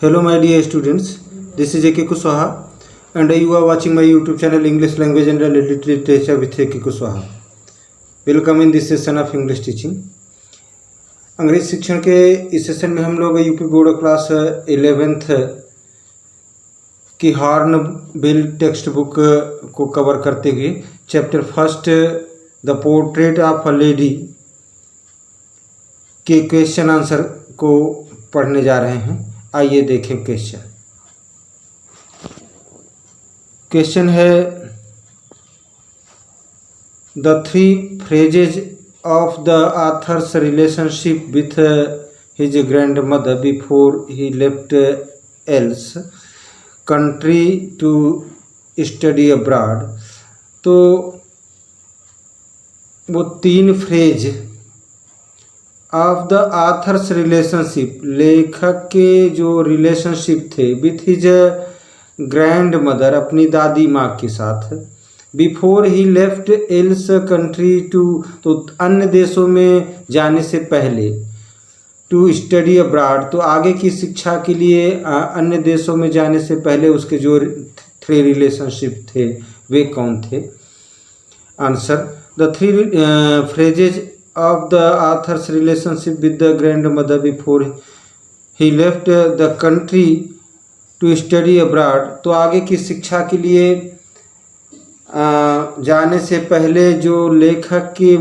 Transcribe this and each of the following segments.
Hello, my dear students. This is A.K. Kuswaha, and you are watching my YouTube channel English Language and Literature with A.K. Kuswaha. Welcome in this session of English teaching. अंग्रेज शिक्षण के इस session में हम लोग UP board class 11th की horn bill text book को cover करते हुए chapter first the portrait of a lady के क्वेश्चन आंसर को पढ़ने जा रहे हैं। आइए देखें क्वेश्चन है the three phrases of the author's relationship with his grandmother before he left else country to study abroad। तो वो तीन phrase of the author's relationship, लेखक के जो रिलेशनशिप थे विथ हिज ग्रैंड मदर, अपनी दादी माँ के साथ, before he left else country to, तो अन्य देशों में जाने से पहले, टू स्टडी अब्राड, तो आगे की शिक्षा के लिए अन्य देशों में जाने से पहले उसके जो थ्री रिलेशनशिप थे वे कौन थे। Answer the three phrases of the author's relationship with the grand mother before he left the country to study abroad, तो आगे की शिक्षा के लिए जाने से पहले जो लेखक की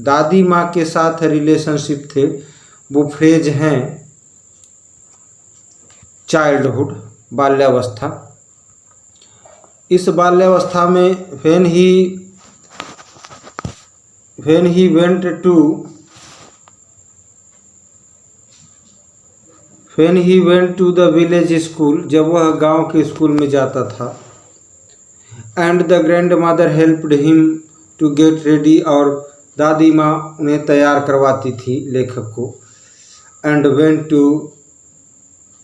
दादी माँ के साथ रिलेशनशिप थे वो फ्रेज हैं चाइल्डहुड, बाल्यावस्था। इस बाल्यावस्था में when he went to the village school, जब वह गांव के स्कूल में जाता था, and the grand mother helped him to get ready, और दादी माँ उन्हें तैयार करवाती थी लेखक को, and went to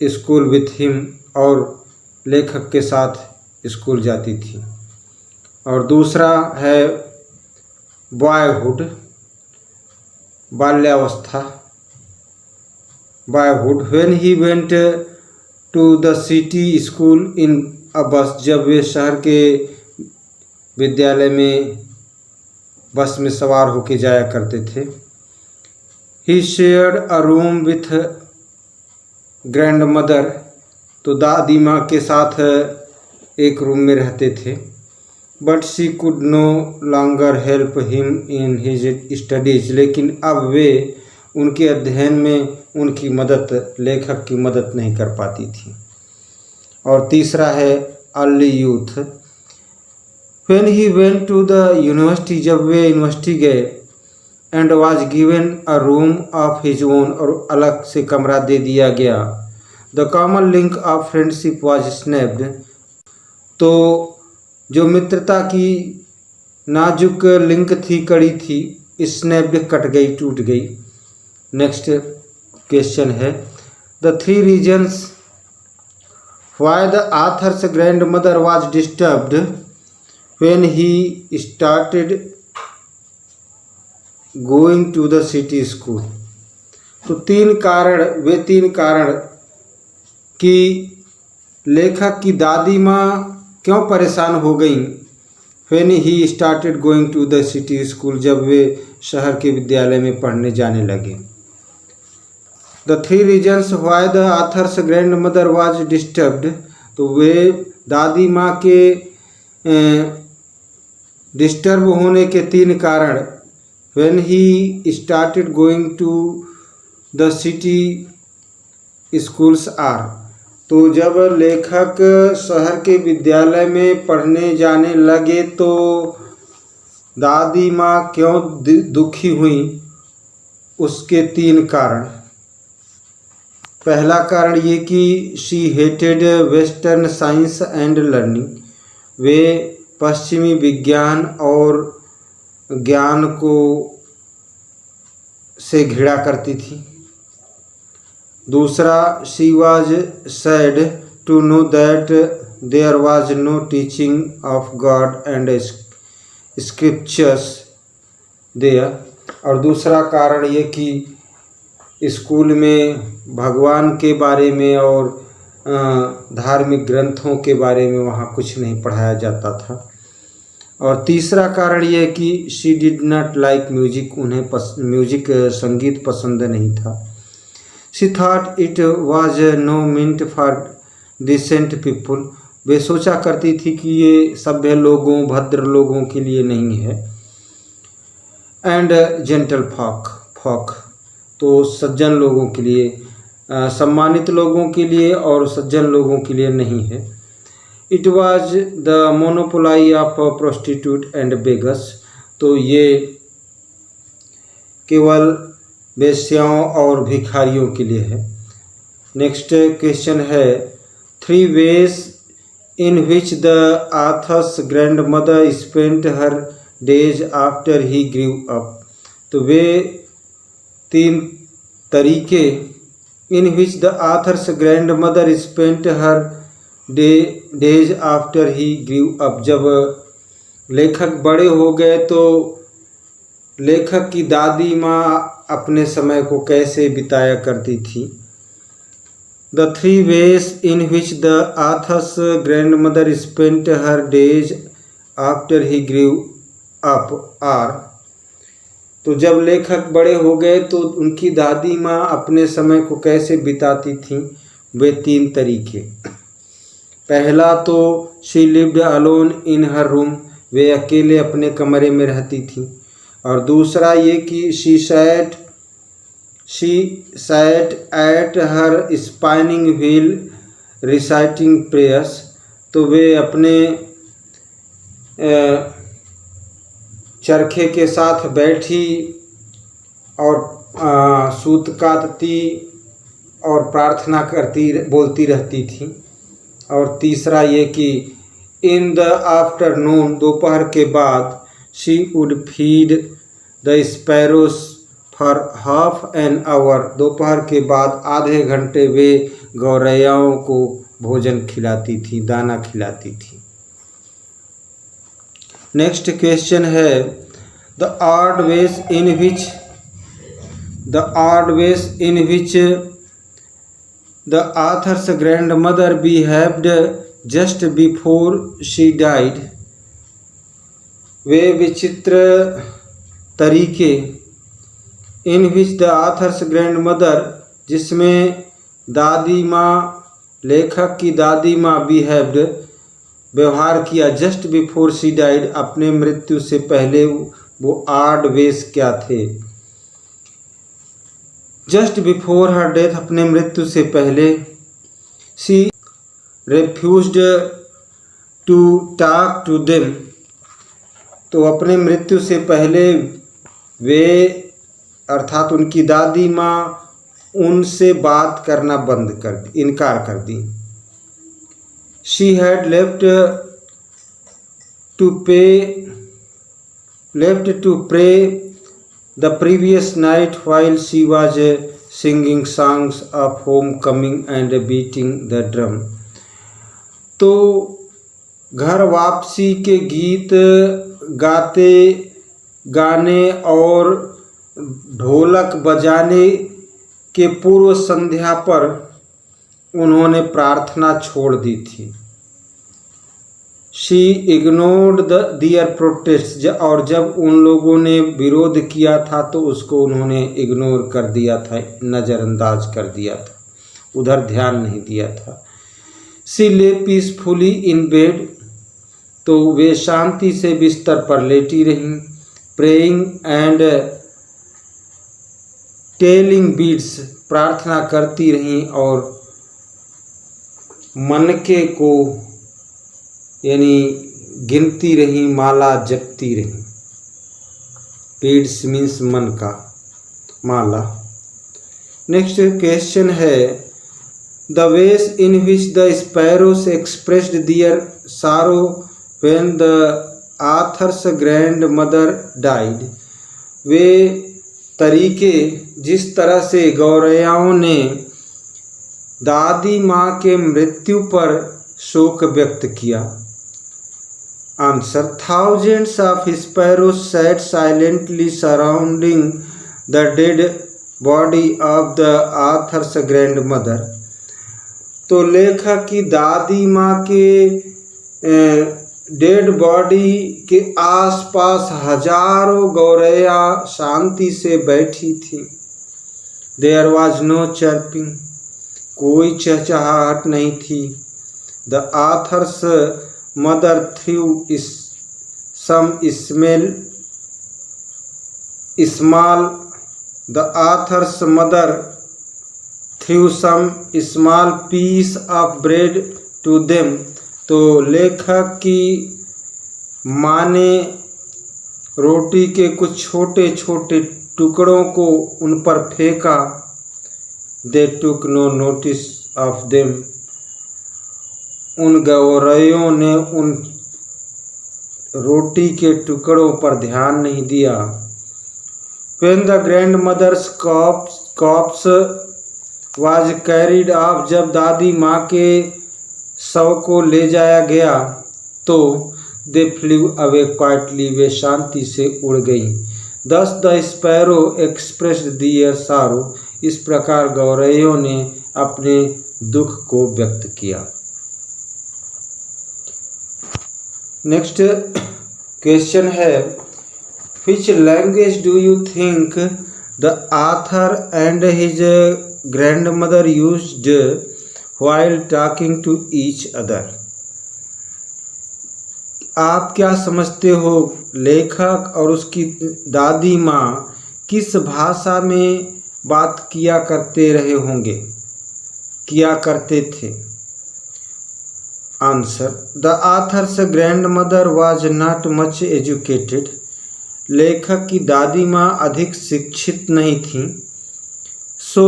school with him, और लेखक के साथ स्कूल जाती थी। और दूसरा है बॉयहुड, बाल्यावस्था, boyhood when he went to the city school in a bus, जब वे शहर के विद्यालय में बस में सवार होकर जाया करते थे। He shared a room with grandmother, तो दादी माँ के साथ एक रूम में रहते थे। But she could no longer help him in his studies, लेकिन अब वे उनके अध्ययन में उनकी मदद, लेखक की मदद नहीं कर पाती थी। और तीसरा है early youth, when he went to the university, जब वे यूनिवर्सिटी गए, and was given a room of his own, और अलग से कमरा दे दिया गया। The common link of friendship was snapped, तो जो मित्रता की नाजुक लिंक थी, कड़ी थी, स्नैप्ड कट गई, टूट गई। नेक्स्ट क्वेश्चन है the three reasons why the author's grand mother was disturbed when he started going to the city school. तो तीन कारण कि लेखक की दादी माँ क्यों परेशान हो गई when he started going to the city school, जब वे शहर के विद्यालय में पढ़ने जाने लगे। The three reasons why the author's grand mother was disturbed, तो वे दादी माँ के डिस्टर्ब होने के तीन कारण when he started going to the city schools are, तो जब लेखक शहर के विद्यालय में पढ़ने जाने लगे तो दादी माँ क्यों दुखी हुई, उसके तीन कारण। पहला कारण ये कि she hated western science and learning, वे पश्चिमी विज्ञान और ज्ञान को से घृणा करती थी। दूसरा she was sad to know that there was no teaching of God and scriptures there, और दूसरा कारण ये कि स्कूल में भगवान के बारे में और धार्मिक ग्रंथों के बारे में वहाँ कुछ नहीं पढ़ाया जाता था। और तीसरा कारण ये कि she did not like music, उन्हें म्यूजिक संगीत पसंद नहीं था। She thought it was no meant for decent people, वे सोचा करती थी कि ये सभ्य लोगों, भद्र लोगों के लिए नहीं है। एंड जेंटल फॉक, तो सज्जन लोगों के लिए, सम्मानित लोगों के लिए और सज्जन लोगों के लिए नहीं है। It was the monopoly of prostitute and beggars, तो ये केवल वेश्याओं और भिखारियों के लिए है। नेक्स्ट क्वेश्चन है 3 ways in which the author's grandmother spent her days after he grew up, तो वे 3 तरीके in which the author's grandmother spent her days after he grew up, जब लेखक बड़े हो गए तो लेखक की दादी माँ अपने समय को कैसे बिताया करती थी। The 3 ways in which the author's grandmother spent her days after he grew up are, तो जब लेखक बड़े हो गए तो उनकी दादी माँ अपने समय को कैसे बिताती थीं, वे 3 तरीके। पहला तो she lived alone in her room, वे अकेले अपने कमरे में रहती थी। और दूसरा ये कि she set at her spinning wheel reciting prayers, तो वे अपने चरखे के साथ बैठी और सूत काटती और प्रार्थना बोलती रहती थी। और तीसरा ये कि इन द आफ्टरनून, दोपहर के बाद, she would feed the sparrows for half an hour, दोपहर के बाद आधे घंटे वे गौरैयाओं को भोजन खिलाती थी, दाना खिलाती थी। नेक्स्ट क्वेश्चन है the odd veg in which the author's grandmother behaved just before she died, वे विचित्र तरीके in which the author's grandmother, जिसमें दादी माँ, लेखक की दादी माँ behaved, व्यवहार किया just before she died, अपने मृत्यु से पहले, वो odd ways क्या थे। जस्ट बिफोर हर डेथ, अपने मृत्यु से पहले, she refused to talk to them, तो अपने मृत्यु से पहले वे अर्थात उनकी दादी माँ उनसे बात करना इनकार कर दी। She had left to pray the previous night while she was singing songs of homecoming and beating the drum, तो घर वापसी के गीत गाने और ढोलक बजाने के पूर्व संध्या पर उन्होंने प्रार्थना छोड़ दी थी। शी इग्नोर्ड दियर प्रोटेस्ट, और जब उन लोगों ने विरोध किया था तो उसको उन्होंने इग्नोर कर दिया था, नज़रअंदाज कर दिया था, उधर ध्यान नहीं दिया था। शी ले पीसफुली इन बेड, तो वे शांति से बिस्तर पर लेटी रहीं। प्रेइंग एंड टेलिंग बीड्स, प्रार्थना करती रहीं और मनके को यानी गिनती रही, माला जपती रही। बीड्स मीन्स मन का, माला। नेक्स्ट क्वेश्चन है the ways in which the sparrows expressed their sorrow when the author's grand mother died, वे तरीके जिस तरह से गौरैयाओं ने दादी माँ के मृत्यु पर शोक व्यक्त किया। Answer, thousands of sparrows sat silently surrounding the dead body of the author's grand mother. तो लेखक की दादी माँ के डेड बॉडी के आसपास हजारों गौरैया शांति से बैठी थी। देयर वॉज नो चर्पिंग, कोई चहचहाहट नहीं थी। The author's mother through some small The author's mother threw some small piece of bread to them। तो लेखक की माँ ने रोटी के कुछ छोटे छोटे टुकड़ों को उन पर फेंका। They took no notice of them। उन गौरैयों ने उन रोटी के टुकड़ों पर ध्यान नहीं दिया। When the grandmother's corpse was carried off, जब दादी माँ के शव को ले जाया गया तो they flew away quietly, वे शांति से उड़ गईं। Thus the sparrow expressed their sorrow। इस प्रकार गौरैयों ने अपने दुख को व्यक्त किया। नेक्स्ट क्वेश्चन है, Which language do you think the author and his grandmother used while talking to each other? आप क्या समझते हो लेखक और उसकी दादी माँ किस भाषा में बात किया करते थे? Answer, The author's grandmother was not much educated। लेखक की दादी माँ अधिक शिक्षित नहीं थी। So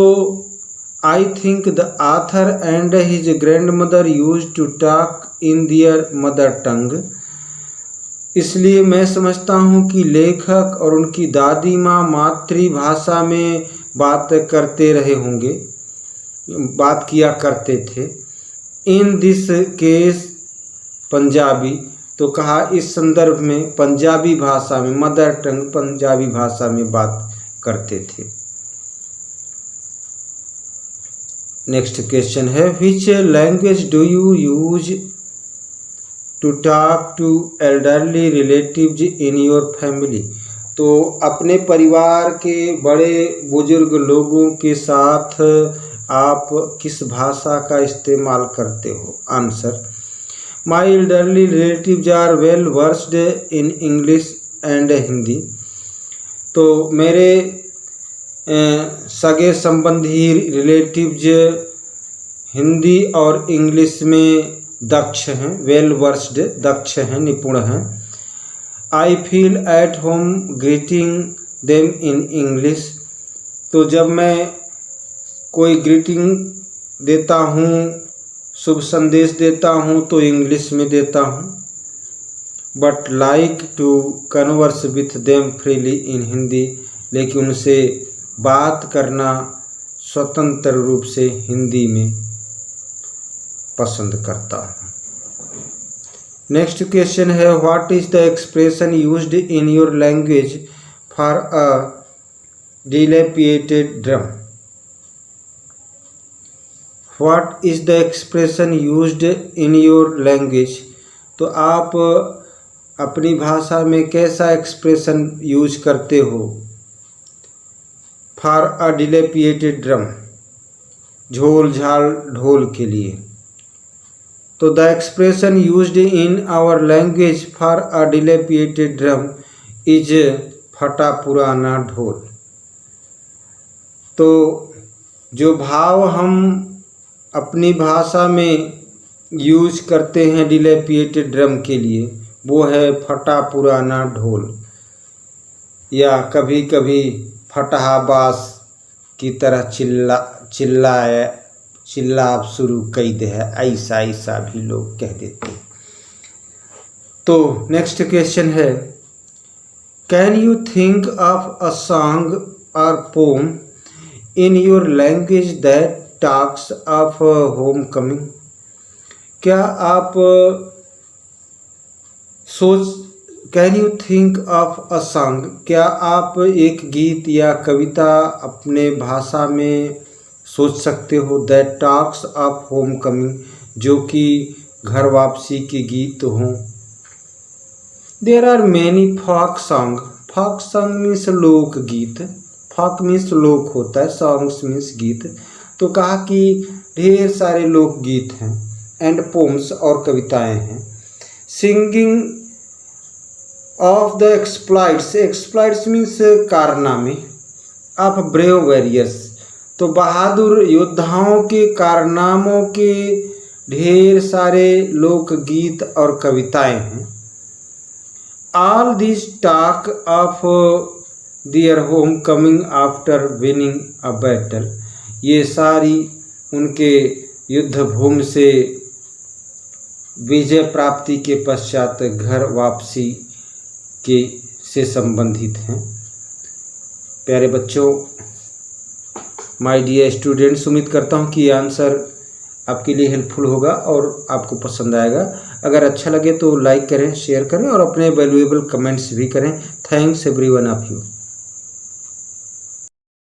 I think the author and his grandmother use to talk in their mother tongue. इसलिए मैं समझता हूँ कि लेखक और उनकी दादी माँ मातृभाषा में बात किया करते थे। In this case Punjabi. तो कहा इस संदर्भ में पंजाबी भाषा में, मदर टंग पंजाबी भाषा में बात करते थे। नेक्स्ट क्वेश्चन है, which language do you use to talk to elderly relatives in your family? तो अपने परिवार के बड़े बुजुर्ग लोगों के साथ आप किस भाषा का इस्तेमाल करते हो? Answer, My elderly relatives are well versed in English and Hindi। तो मेरे सगे संबंधी रिलेटिव्स हिंदी और इंग्लिश में दक्ष हैं। वेल वर्स्ड दक्ष हैं, निपुण हैं। I feel at home greeting them in English. तो जब मैं कोई ग्रीटिंग देता हूँ, शुभ संदेश देता हूँ तो इंग्लिश में देता हूँ। But like to converse with them freely in Hindi. लेकिन उनसे बात करना स्वतंत्र रूप से हिंदी में पसंद करता हूँ। Next question is, what is the expression used in your language for a dilapidated drum? What is the expression used in your language? तो आप अपनी भाषा में कैसा एक्सप्रेशन यूज करते हो? फॉर अ डिलेपिएटेड ड्रम, झोल झाल ढोल के लिए। तो the expression used in our language for a dilapidated drum is फटा पुराना ढोल। तो जो भाव हम अपनी भाषा में यूज करते हैं डिलेपिएटेड ड्रम के लिए, वो है फटा पुराना ढोल, या कभी कभी फटहा बास की तरह चिल्ला आप शुरू कई दे है, ऐसा भी लोग कह देते। तो नेक्स्ट क्वेश्चन है, can you think of a song or poem in your language that talks of home coming? क्या आप सोच can you think of a song, क्या आप एक गीत या कविता अपने भाषा में सोच सकते हो, that talks of home coming, जो कि घर वापसी के गीत हों। There are many folk song, folk song means लोकगीत, फोक मीन्स लोक होता है, सॉन्ग्स मीन्स गीत। तो कहा कि ढेर सारे लोकगीत हैं, एंड पोम्स और कविताएं हैं। Singing of the exploits, exploits means कारनामे, ऑफ ब्रेव वॉरियर्स, तो बहादुर योद्धाओं के कारनामों के ढेर सारे लोकगीत और कविताएं हैं। All this talk of their home coming after winning a battle, ये सारी उनके युद्ध भूमि से विजय प्राप्ति के पश्चात घर वापसी के से संबंधित हैं। प्यारे बच्चों, माय डियर स्टूडेंट्स, उम्मीद करता हूँ कि ये आंसर आपके लिए हेल्पफुल होगा और आपको पसंद आएगा। अगर अच्छा लगे तो लाइक करें, शेयर करें और अपने वैल्यूएबल कमेंट्स भी करें। Thanks everyone of you.